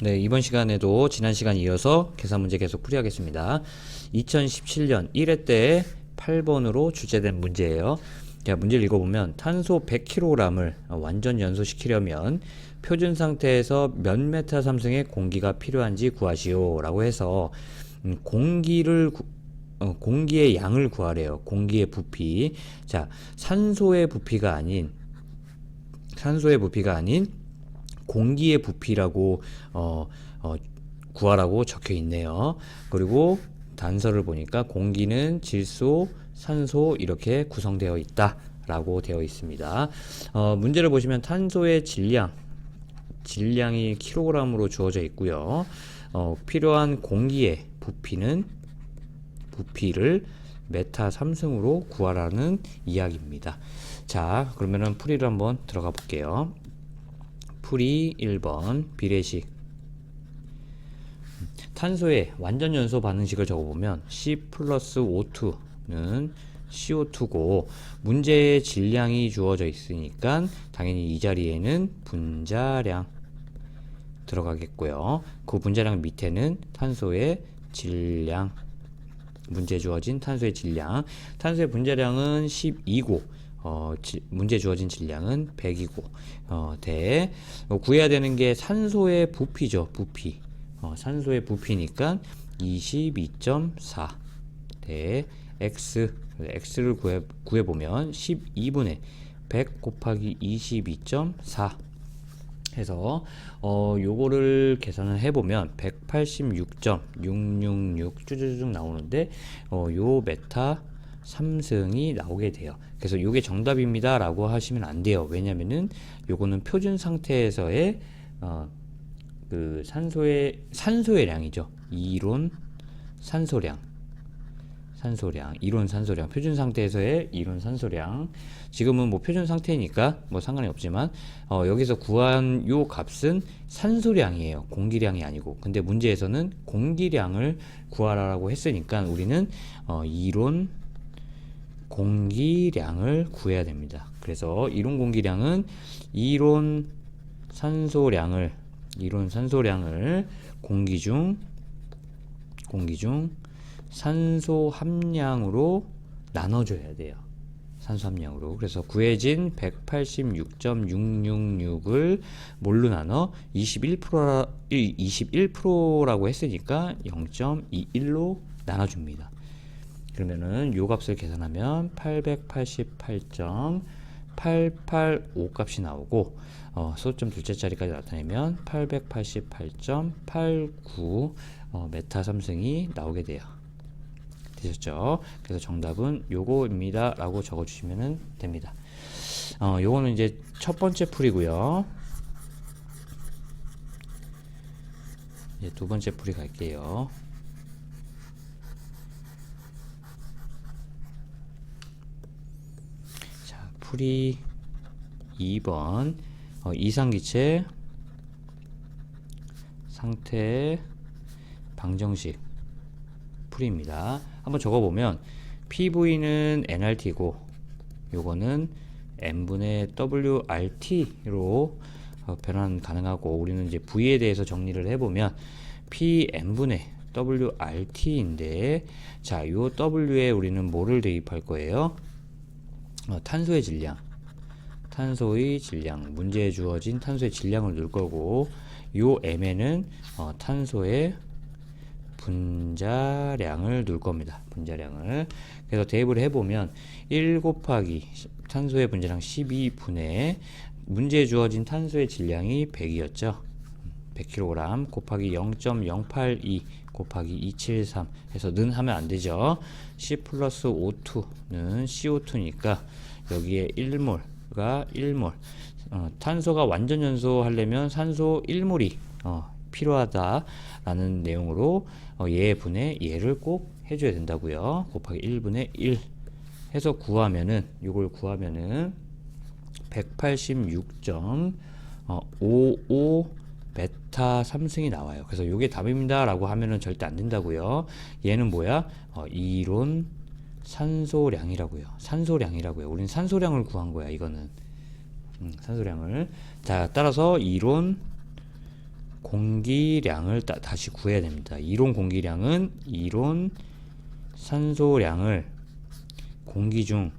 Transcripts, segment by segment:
네, 이번 시간에도 지난 시간 이어서 계산 문제 계속 풀이하겠습니다. 2017년 1회 때 8번으로 출제된 문제예요. 자, 문제를 읽어보면 탄소 100kg을 완전 연소시키려면 표준 상태에서 몇 메타 삼승의 공기가 필요한지 구하시오 라고 해서 공기의 양을 구하래요. 공기의 부피. 자, 산소의 부피가 아닌 공기의 부피라고 구하라고 적혀 있네요. 그리고 단서를 보니까 공기는 질소, 산소 이렇게 구성되어 있다 라고 되어 있습니다. 문제를 보시면 탄소의 질량이 킬로그램으로 주어져 있고요. 필요한 공기의 부피를 메타 삼승으로 구하라는 이야기입니다. 자, 그러면은 풀이를 한번 들어가 볼게요. 풀이 1번 비례식. 탄소의 완전 연소 반응식을 적어보면 C 플러스 O2는 CO2고 문제의 질량이 주어져 있으니까 당연히 이 자리에는 분자량 들어가겠고요. 그 분자량 밑에는 탄소의 질량, 문제 주어진 탄소의 질량. 탄소의 분자량은 12고 문제 주어진 질량은 100이고 구해야 되는 게 산소의 부피죠. 부피. 산소의 부피니까 22.4 대 x를 구해보면 12분의 100 곱하기 22.4 해서 요거를 계산을 해보면 186.666 쭈쭈쭈 나오는데 요 메타 3승이 나오게 돼요. 그래서 요게 정답입니다 라고 하시면 안 돼요. 왜냐면은 요거는 표준 상태에서의 그 산소의 량이죠. 이론 산소량, 표준 상태에서의 이론 산소량. 지금은 뭐 표준 상태니까 뭐 상관이 없지만 여기서 구한 요 값은 산소량이에요. 공기량이 아니고. 근데 문제에서는 공기량을 구하라고 했으니까 우리는 이론 공기량을 구해야 됩니다. 그래서 이론 공기량은 이론 산소량을 공기 중 산소 함량으로 나눠줘야 돼요. 산소 함량으로. 그래서 구해진 186.666을 뭘로 나눠? 21%라고 했으니까 0.21로 나눠줍니다. 그러면은 요 값을 계산하면 888.885 값이 나오고 소점 둘째 자리까지 나타내면 888.89 메타 삼승이 나오게 돼요. 되셨죠? 그래서 정답은 요거입니다 라고 적어주시면 됩니다. 요거는 이제 첫 번째 풀이고요. 이제 두 번째 풀이 갈게요. 자, 풀이 2번 이상기체 상태 방정식 풀이입니다. 한번 적어보면 PV는 nRT고 요거는 n분의 WRT로 변환 가능하고 우리는 이제 V에 대해서 정리를 해보면 Pn분의 WRT인데 자, 요 W에 우리는 뭐를 대입할 거예요? 탄소의 질량, 문제에 주어진 탄소의 질량을 넣을 거고 요 M에는 탄소의 분자량을 넣을 겁니다. 분자량을. 그래서 대입을 해보면 1 곱하기 탄소의 분자량 12분의 문제에 주어진 탄소의 질량이 100이었죠. 100kg 곱하기 0.082 곱하기 273 해서 는 하면 안 되죠. C 플러스 O2는 CO2니까 여기에 1몰가 1몰. 탄소가 완전 연소하려면 산소 1몰이 필요하다라는 내용으로 얘분의 얘를 꼭 해줘야 된다고요. 곱하기 1분의 1 해서 요걸 구하면은 186.55 메타 삼승이 나와요. 그래서 요게 답입니다 라고 하면은 절대 안 된다고요. 얘는 뭐야? 이론 산소량이라고요. 우린 산소량을 구한 거야. 이거는 산소량을. 자, 따라서 이론 공기량을 다시 구해야 됩니다. 이론 공기량은 이론 산소량을 공기 중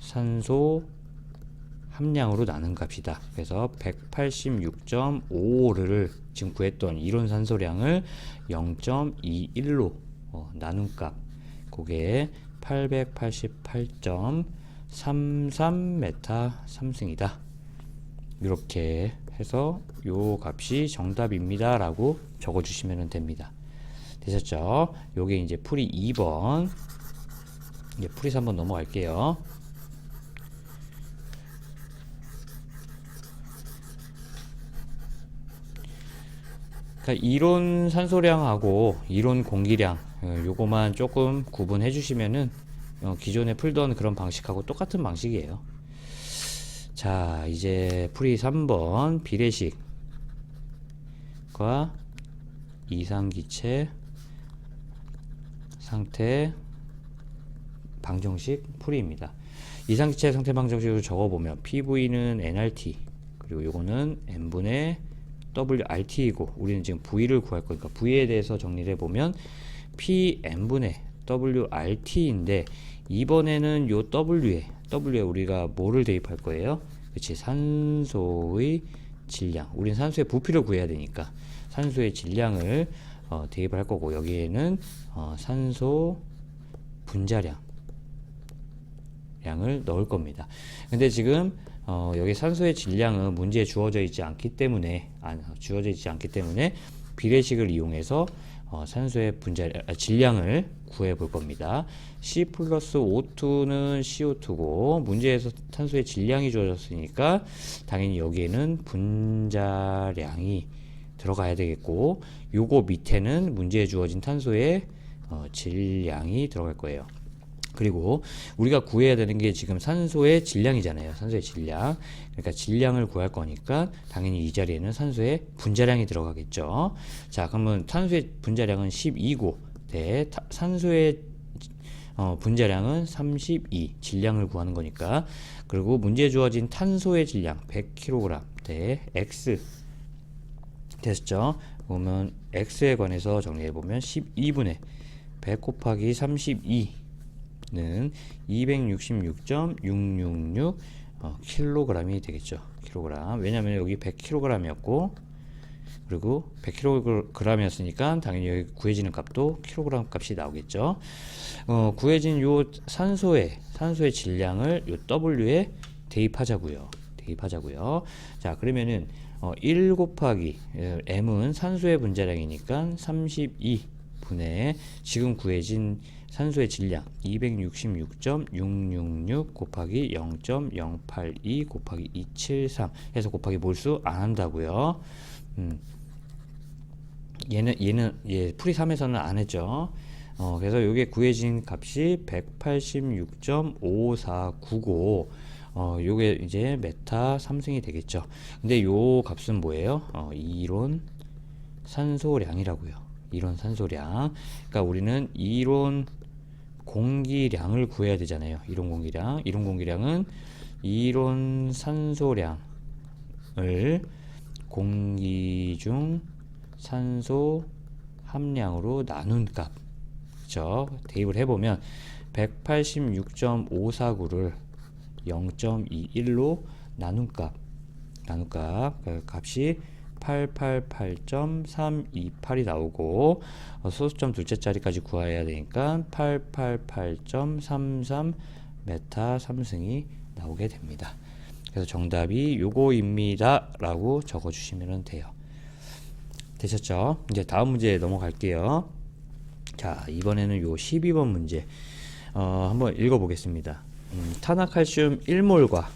산소 함량으로 나눈 값이다. 그래서 186.55를 지금 구했던 이론 산소량을 0.21로 나눈 값, 그게 888.33m 3승이다. 이렇게 해서 요 값이 정답입니다 라고 적어주시면 됩니다. 되셨죠? 요게 이제 풀이 2번. 이제 풀이 3번 넘어갈게요. 그러니까 이론 산소량하고 이론 공기량 요거만 조금 구분해 주시면은 기존에 풀던 그런 방식하고 똑같은 방식이에요. 자, 이제 풀이 3번 비례식과 이상기체 상태 방정식 풀이입니다. 이상기체 상태 방정식으로 적어보면 PV는 nRT, 그리고 요거는 n분의 WRT이고, 우리는 지금 V를 구할 거니까 V에 대해서 정리를 해보면 PN분의 WRT인데, 이번에는 요 W에 우리가 뭐를 대입할 거예요? 그치, 산소의 질량. 우린 산소의 부피를 구해야 되니까 산소의 질량을 대입을 할 거고, 여기에는 산소 분자량을 넣을 겁니다. 근데 지금 여기 산소의 질량은 문제에 주어져 있지 않기 때문에 비례식을 이용해서 산소의 질량을 구해 볼 겁니다. C 플러스 O2는 CO2고, 문제에서 탄소의 질량이 주어졌으니까 당연히 여기에는 분자량이 들어가야 되겠고, 요거 밑에는 문제에 주어진 탄소의 질량이 들어갈 거예요. 그리고 우리가 구해야 되는 게 지금 산소의 질량이잖아요. 산소의 질량. 그러니까 질량을 구할 거니까 당연히 이 자리에는 산소의 분자량이 들어가겠죠. 자, 그러면 탄소의 분자량은 12고, 네, 산소의 분자량은 32. 질량을 구하는 거니까. 그리고 문제에 주어진 탄소의 질량 100kg 대 X 됐죠. 그러면 X에 관해서 정리해 보면 12분의 100 곱하기 32 는 266.666 킬로그램이 되겠죠. 킬로그램. 왜냐면 여기 100kg이었고, 그리고 100kg이었으니까 당연히 여기 구해지는 값도 킬로그램 값이 나오겠죠. 구해진 요 산소의 질량을 요 W에 대입하자고요. 자, 그러면은 1 곱하기 M은 산소의 분자량이니까 32분의 지금 구해진 산소의 질량 266.666 곱하기 0.082 곱하기 273 해서 곱하기 몰수 안 한다고요. 얘는 풀이 3에서는 안 했죠. 그래서 요게 구해진 값이 186.5495고, 요게 이제 메타 3승이 되겠죠. 근데 요 값은 뭐예요? 이론 산소량이라고요. 이론 산소량. 그러니까 우리는 이론 공기량을 구해야 되잖아요. 이론 공기량은 이론 산소량을 공기 중 산소 함량으로 나눈 값. 그죠? 대입을 해보면 186.549를 0.21로 나눈 값. 그 값이 888.328이 나오고, 소수점 둘째 자리까지 구해야 되니까 888.33 메타 3승이 나오게 됩니다. 그래서 정답이 요거입니다 라고 적어주시면 돼요. 되셨죠? 이제 다음 문제 넘어갈게요. 자, 이번에는 요 12번 문제 한번 읽어보겠습니다. 탄화칼슘 1몰과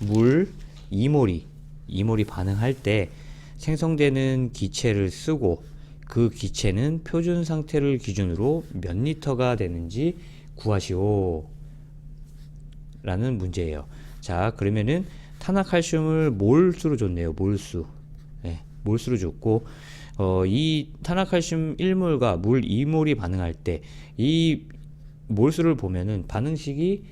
물 2몰이 반응할 때 생성되는 기체를 쓰고, 그 기체는 표준 상태를 기준으로 몇 리터가 되는지 구하시오 라는 문제예요. 자, 그러면은 탄화칼슘을 몰수로 줬네요. 몰수로 줬고, 이 탄화칼슘 1몰과 물 2몰이 반응할 때 이 몰수를 보면은 반응식이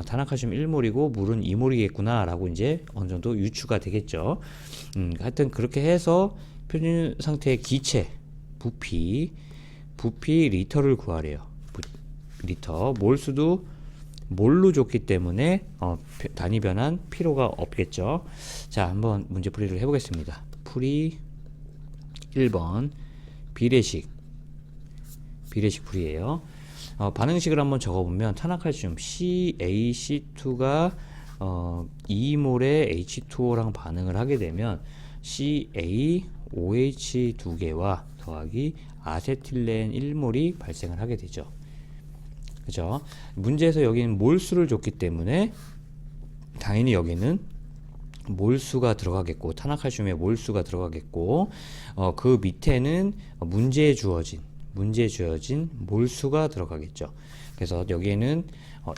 탄화칼슘 1몰이고 물은 2몰이겠구나 라고 이제 어느 정도 유추가 되겠죠. 하여튼 그렇게 해서 표준 상태의 기체 부피 리터를 구하래요. 리터 몰수도 몰로 줬기 때문에 단위 변환 필요가 없겠죠. 자, 한번 문제 풀이를 해보겠습니다. 풀이 1번 비례식 풀이에요. 반응식을 한번 적어보면 탄화칼슘 CaC2가 2몰의 H2O랑 반응을 하게 되면 CaOH 2개와 더하기 아세틸렌 1몰이 발생을 하게 되죠. 그죠? 문제에서 여기는 몰수를 줬기 때문에 당연히 여기는 몰수가 들어가겠고 탄화칼슘의 몰수가 들어가겠고 그 밑에는 문제에 주어진 몰수가 들어가겠죠. 그래서 여기에는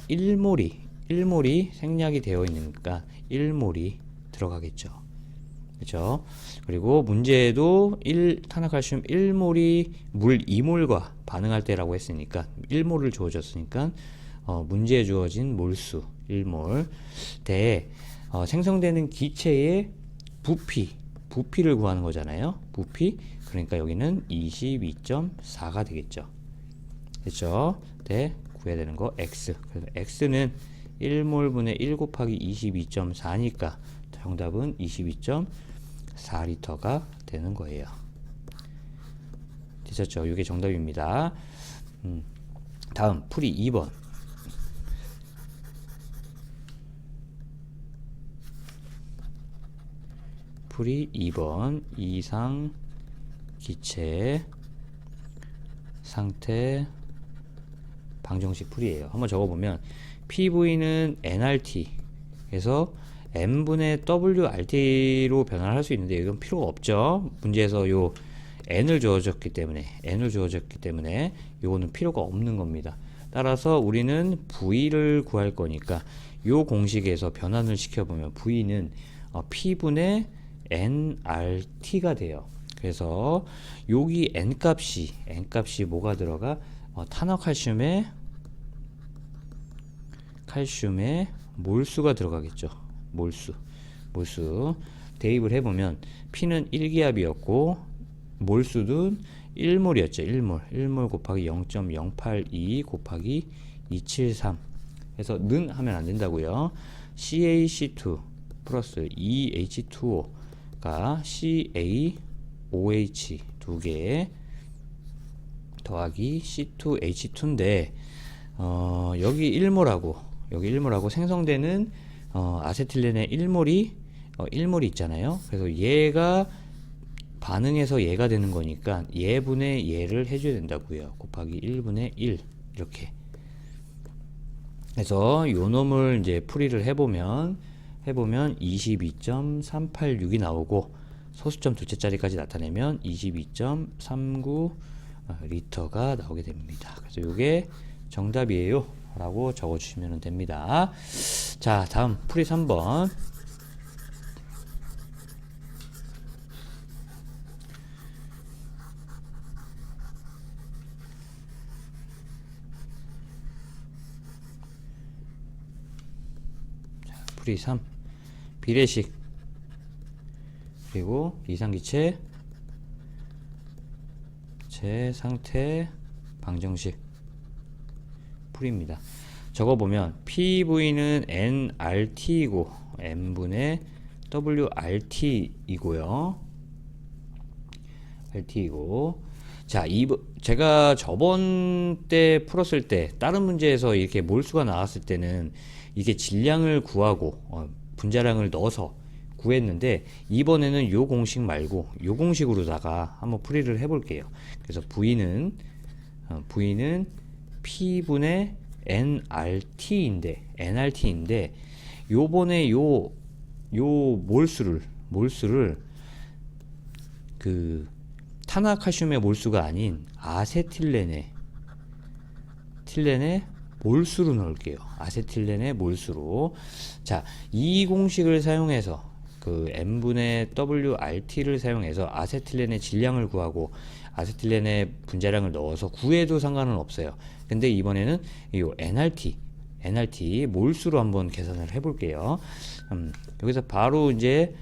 1몰이 생략이 되어 있으니까 1몰이 들어가겠죠. 그렇죠? 그리고 문제에도 탄화칼슘 1몰이 물 2몰과 반응할 때라고 했으니까 1몰을 주어졌으니까 문제에 주어진 몰수 1몰 대 생성되는 기체의 부피를 구하는 거잖아요. 부피. 그러니까 여기는 22.4가 되겠죠. 그렇죠? 대 구해야 되는 거 x. 그래서 x는 1몰분의 1 곱하기 22.4니까 정답은 22.4리터가 되는 거예요. 되셨죠? 이게 정답입니다. 다음 풀이 2번. 풀이 2번 이상 기체 상태 방정식 풀이에요. 한번 적어보면 PV는 nRT에서 n분의 WRT로 변환할 수 있는데 이건 필요가 없죠. 문제에서 요 n을 주어졌기 때문에 요거는 필요가 없는 겁니다. 따라서 우리는 V를 구할 거니까 요 공식에서 변환을 시켜보면 V는 P분의 nRT가 돼요. 그래서 여기 n값이 뭐가 들어가? 탄화칼슘의 몰수가 들어가겠죠. 몰수 대입을 해보면 P는 1기압이었고 몰수는 1몰이었죠. 1몰 곱하기 0.082 곱하기 273 해서 는 하면 안 된다고요. CaC2 플러스 2H2O가 CaOH 2개 더하기 C2H2인데 여기 1몰하고 생성되는 아세틸렌의 1몰이 있잖아요. 그래서 얘가 반응해서 얘가 되는 거니까 얘분의 얘를 해줘야 된다고요. 곱하기 1분의 1 이렇게. 그래서 요 놈을 이제 풀이를 해보면 22.386이 나오고 소수점 둘째 자리까지 나타내면 22.39 리터가 나오게 됩니다. 그래서 요게 정답이에요 라고 적어주시면 됩니다. 자, 다음 풀이 3번. 풀이 3 비례식 그리고 이상기체 제 상태 방정식 풀이입니다. 적어보면 PV는 nRT이고 n분의 WRT이고요. RT이고 자, 제가 저번 때 풀었을 때 다른 문제에서 이렇게 몰수가 나왔을 때는 이게 질량을 구하고 분자량을 넣어서 구했는데 이번에는 요 공식 말고 요 공식으로다가 한번 풀이를 해볼게요. 그래서 V는 P분의 nRT인데 요번에 요 몰수를 그 탄화칼슘의 몰수가 아닌 아세틸렌의 몰수로 넣을게요. 아세틸렌의 몰수로. 자, 이 공식을 사용해서 그 n분의 WRT를 사용해서 아세틸렌의 질량을 구하고 아세틸렌의 분자량을 넣어서 구해도 상관은 없어요. 근데 이번에는 이 NRT 몰수로 한번 계산을 해 볼게요. 여기서 바로 이제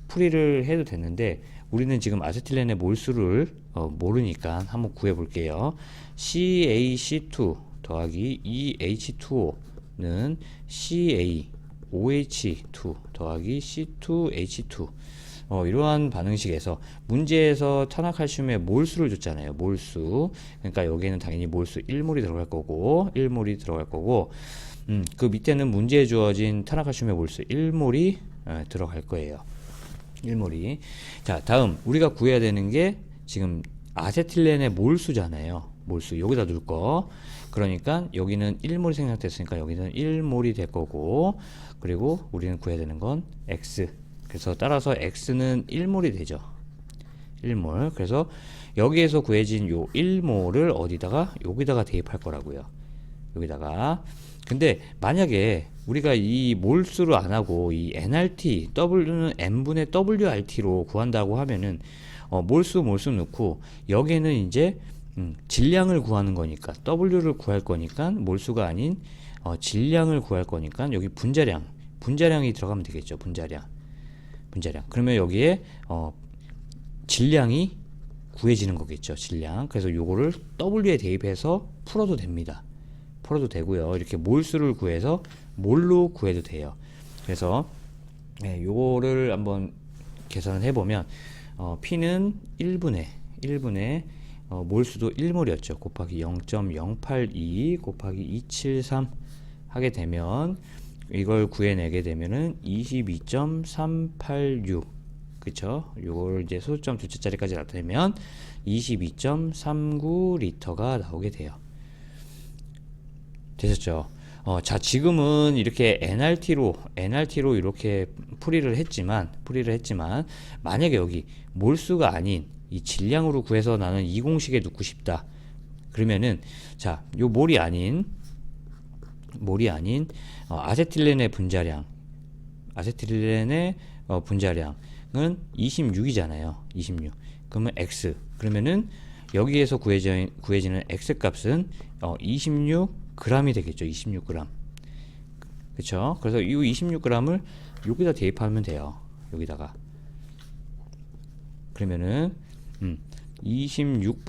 풀이를 해도 되는데 우리는 지금 아세틸렌의 몰수를 모르니까 한번 구해 볼게요. CaC2 더하기 EH2O는 CaOH2 더하기 C2H2 이러한 반응식에서 문제에서 탄화칼슘의 몰수를 줬잖아요. 몰수. 그러니까 여기에는 당연히 몰수 1몰이 들어갈 거고 1몰이 들어갈 거고 그 밑에는 문제에 주어진 탄화칼슘의 몰수 1몰이 들어갈 거예요. 1몰이. 자, 다음 우리가 구해야 되는 게 지금 아세틸렌의 몰수잖아요. 몰수 여기다 둘 거. 그러니까 여기는 1몰이 생략됐으니까 여기는 1몰이 될 거고, 그리고 우리는 구해야 되는 건 X. 그래서 따라서 X는 1몰이 되죠. 1몰. 그래서 여기에서 구해진 요 1몰을 어디다가? 여기다가 대입할 거라고요. 여기다가. 근데 만약에 우리가 이 몰수를 안 하고 이 NRT, W는 N분의 WRT로 구한다고 하면은 몰수 넣고 여기에는 이제 질량을 구하는 거니까 W를 구할 거니까 몰수가 아닌 질량을 구할 거니까 여기 분자량이 들어가면 되겠죠. 분자량. 그러면 여기에 질량이 구해지는 거겠죠. 질량. 그래서 요거를 W에 대입해서 풀어도 됩니다. 풀어도 되고요. 이렇게 몰수를 구해서 몰로 구해도 돼요. 그래서 요거를 한번 계산을 해보면 P는 1분의 몰수도 1몰이었죠. 곱하기 0.082 곱하기 273 하게 되면 이걸 구해내게 되면은 22.386 그쵸? 요걸 이제 소수점 둘째 자리까지 나타내면 22.39리터가 나오게 돼요. 되셨죠? 자, 지금은 이렇게 NRT로 이렇게 풀이를 했지만 만약에 여기 몰수가 아닌 이 질량으로 구해서 나는 이 공식에 넣고 싶다. 그러면은 자, 요 몰이 아닌 아세틸렌의 분자량은 26이잖아요. 26. 그러면 X. 그러면은 여기에서 구해지는 X 값은 26g이 되겠죠. 26g. 그쵸? 그래서 이 26g을 여기다 대입하면 돼요. 여기다가. 그러면은 26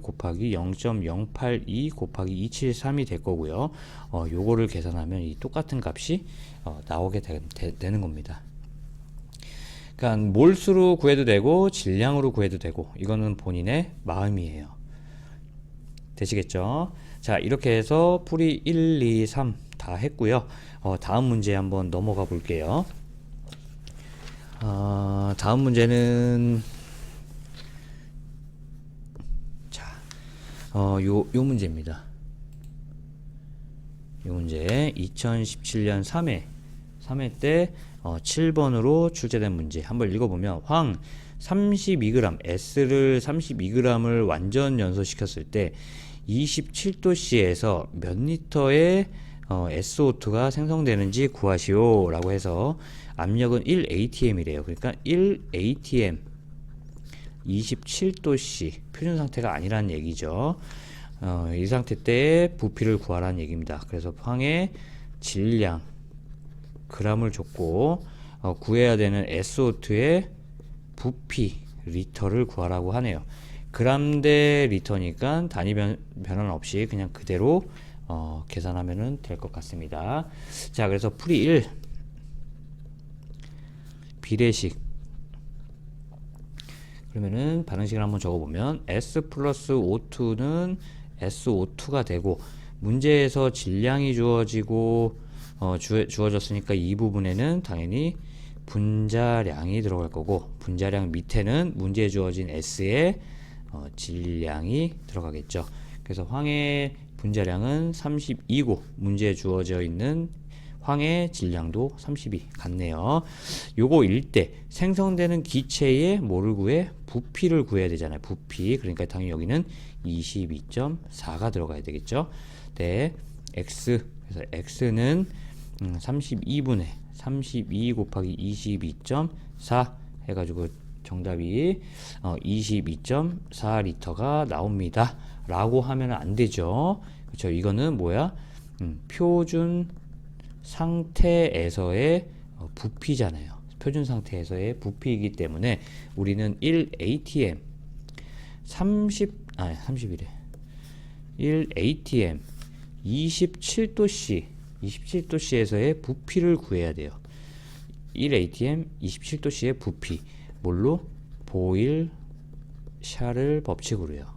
곱하기 0.082 곱하기 273이 될 거고요. 요거를 계산하면 이 똑같은 값이 나오게 되는 겁니다. 그러니까 몰수로 구해도 되고 질량으로 구해도 되고 이거는 본인의 마음이에요. 되시겠죠? 자, 이렇게 해서 풀이 1, 2, 3 다 했고요. 다음 문제 한번 넘어가 볼게요. 다음 문제는 요 문제입니다. 요 문제 2017년 3회 때 7번으로 출제된 문제 한번 읽어보면 황 32g, S를 32g을 완전 연소시켰을 때 27도씨에서 몇 리터의 SO2가 생성되는지 구하시오 라고 해서 압력은 1atm이래요. 그러니까 1atm 27도씨 표준 상태가 아니라는 얘기죠. 이 상태 때 부피를 구하라는 얘기입니다. 그래서 황의 질량 g을 줬고 구해야 되는 SO2의 부피 리터를 구하라고 하네요. 그램 대 리터니까 단위 변환 없이 그냥 그대로 계산하면 될 것 같습니다. 자, 그래서 풀이 1 비례식. 그러면은 반응식을 한번 적어보면 S 플러스 O2는 SO2가 되고 문제에서 질량이 주어지고 주어졌으니까 이 부분에는 당연히 분자량이 들어갈 거고 분자량 밑에는 문제에 주어진 S의 질량이 들어가겠죠. 그래서 황의 분자량은 32고 문제에 주어져 있는 황의 질량도 32 같네요. 요거 일 때 생성되는 기체의 뭐를 구해? 부피를 구해야 되잖아요. 부피. 그러니까 당연히 여기는 22.4가 들어가야 되겠죠. 네. X. 그래서 X는 32분의 32 곱하기 22.4 해가지고 정답이 22.4리터가 나옵니다. 라고 하면 안 되죠. 그렇죠. 이거는 뭐야? 표준 상태에서의 부피잖아요. 표준 상태에서의 부피이기 때문에 우리는 1atm 30이래. 1atm 27도씨에서의 부피를 구해야 돼요. 1atm 27도씨의 부피. 뭘로? 보일 샤를 법칙으로요.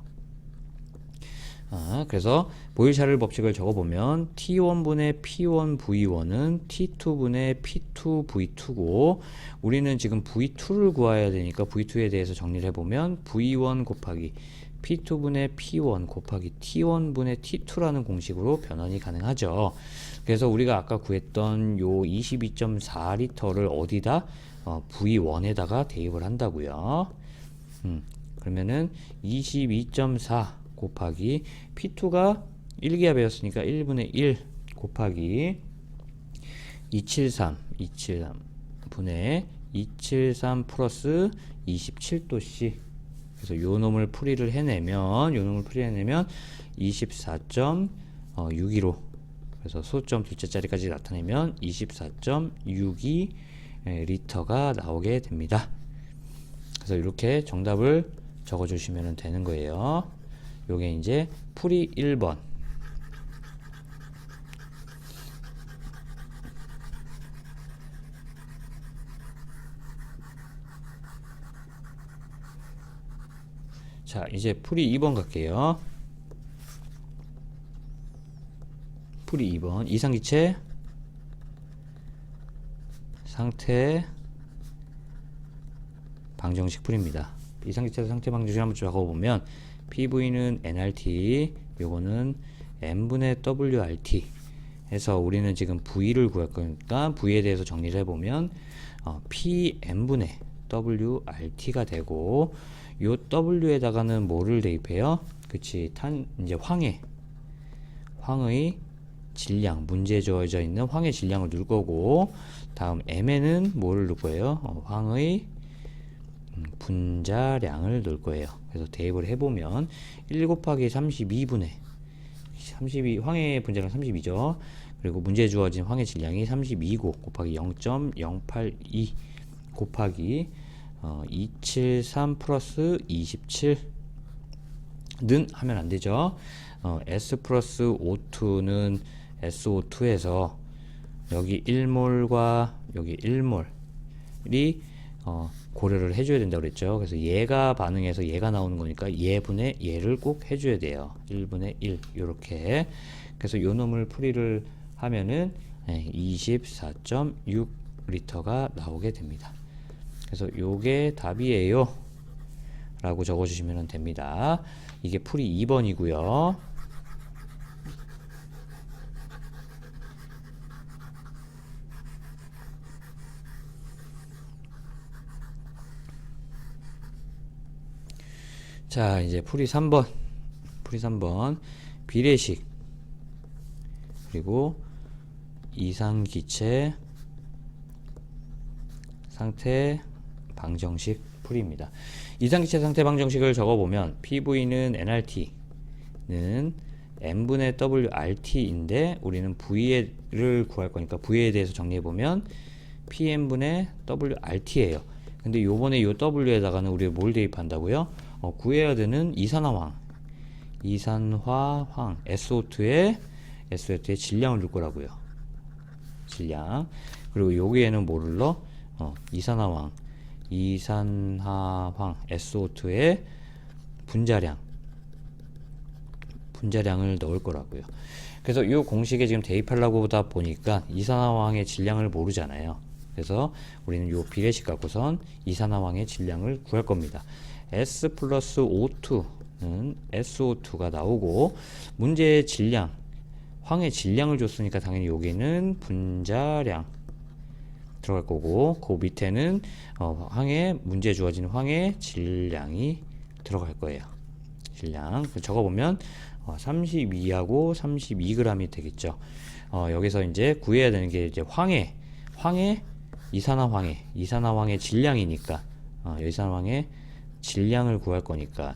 그래서 보일 샤를 법칙을 적어보면 T1분의 P1V1은 T2분의 P2V2고 우리는 지금 V2를 구해야 되니까 V2에 대해서 정리를 해보면 V1 곱하기 P2분의 P1 곱하기 T1분의 T2라는 공식으로 변환이 가능하죠. 그래서 우리가 아까 구했던 요 22.4L를 어디다? V1에다가 대입을 한다고요. 그러면은 22.4 곱하기 P2가 1기압이었으니까 1분의 1 곱하기 273 분의 273 플러스 27도씨. 그래서 요 놈을 풀이를 해내면 24.625. 그래서 소점 둘째 자리까지 나타내면 24.62 리터가 나오게 됩니다. 그래서 이렇게 정답을 적어 주시면 되는 거예요. 요게 이제 풀이 1번. 자, 이제 풀이 2번 갈게요. 풀이 2번. 이상기체 상태 방정식 풀입니다. 이상기체 상태 방정식 한번 적어보면 PV는 nRT, 요거는 n분의 WRT 해서 우리는 지금 V를 구할 거니까 V에 대해서 정리를 해보면 PN분의 WRT가 되고 요 W에다가는 뭐를 대입해요? 그치, 이제 황의 질량, 문제에 주어져 있는 황의 질량을 넣을 거고 다음 M에는 뭐를 넣을 거예요? 황의 분자량을 넣을 거예요. 그래서 대입을 해보면 1 곱하기 32분의 32, 황의 분자량 32죠. 그리고 문제에 주어진 황의 질량이 32고 곱하기 0.082 곱하기 273 플러스 27는 하면 안 되죠. S 플러스 O2는 SO2에서 여기 1몰과 여기 1몰이 고려를 해줘야 된다고 그랬죠. 그래서 얘가 반응해서 얘가 나오는 거니까 얘분의 얘를 꼭 해줘야 돼요. 1분의 1 요렇게. 그래서 요 놈을 풀이를 하면은 24.6 리터가 나오게 됩니다. 그래서 요게 답이에요 라고 적어주시면 됩니다. 이게 풀이 2번이고요 자, 이제 풀이 3번 비례식 그리고 이상기체 상태 방정식 풀이입니다. 이상기체 상태 방정식을 적어보면 PV는 nRT는 n분의 WRT인데 우리는 V를 구할 거니까 V에 대해서 정리해보면 PN분의 WRT예요. 근데 요번에 요 W에다가는 우리가 뭘 대입한다고요? 구해야 되는 이산화황 SO2의 질량을 넣을 거라고요. 질량. 그리고 여기에는 뭐를 넣어? 이산화황 SO2의 분자량을 넣을 거라고요. 그래서 이 공식에 지금 대입하려고 보다 보니까 이산화황의 질량을 모르잖아요. 그래서 우리는 이 비례식 갖고선 이산화황의 질량을 구할 겁니다. S 플러스 O2는 SO2가 나오고 문제의 질량, 황의 질량을 줬으니까 당연히 여기는 분자량 들어갈 거고 그 밑에는 황의 문제에 주어진 황의 질량이 들어갈 거예요. 질량 적어보면 32하고 32g이 되겠죠. 여기서 이제 구해야 되는 게 이제 이산화황의 질량이니까 이산화황의 질량을 구할 거니까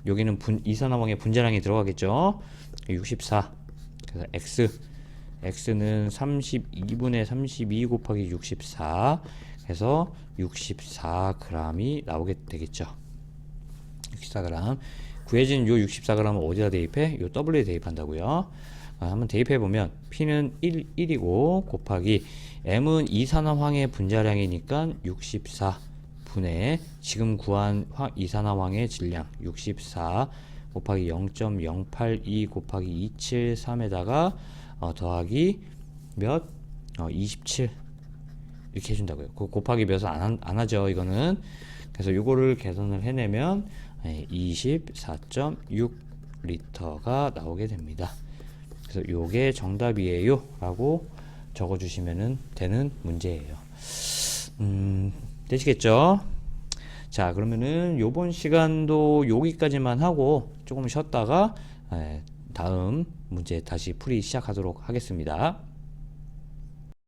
여기는 이산화황의 분자량이 들어가겠죠. 64 그래서 x는 32분의 32 곱하기 64 해서 64g이 나오게 되겠죠. 64g. 구해진 요 64g을 어디다 대입해? 요 W에 대입한다고요. 한번 대입해 보면 P는 1이고 곱하기 M은 이산화황의 분자량이니까 64분의 지금 구한 이산화황의 질량 64 곱하기 0.082 곱하기 273에다가 더하기 몇? 27 이렇게 해준다고요. 곱하기 몇을 안 하죠 이거는. 그래서 요거를 계산을 해내면 24.6리터가 나오게 됩니다. 그래서 요게 정답이에요 라고 적어주시면 되는 문제예요. 되시겠죠? 자, 그러면은 요번 시간도 여기까지만 하고 조금 쉬었다가 다음 문제 다시 풀이 시작하도록 하겠습니다.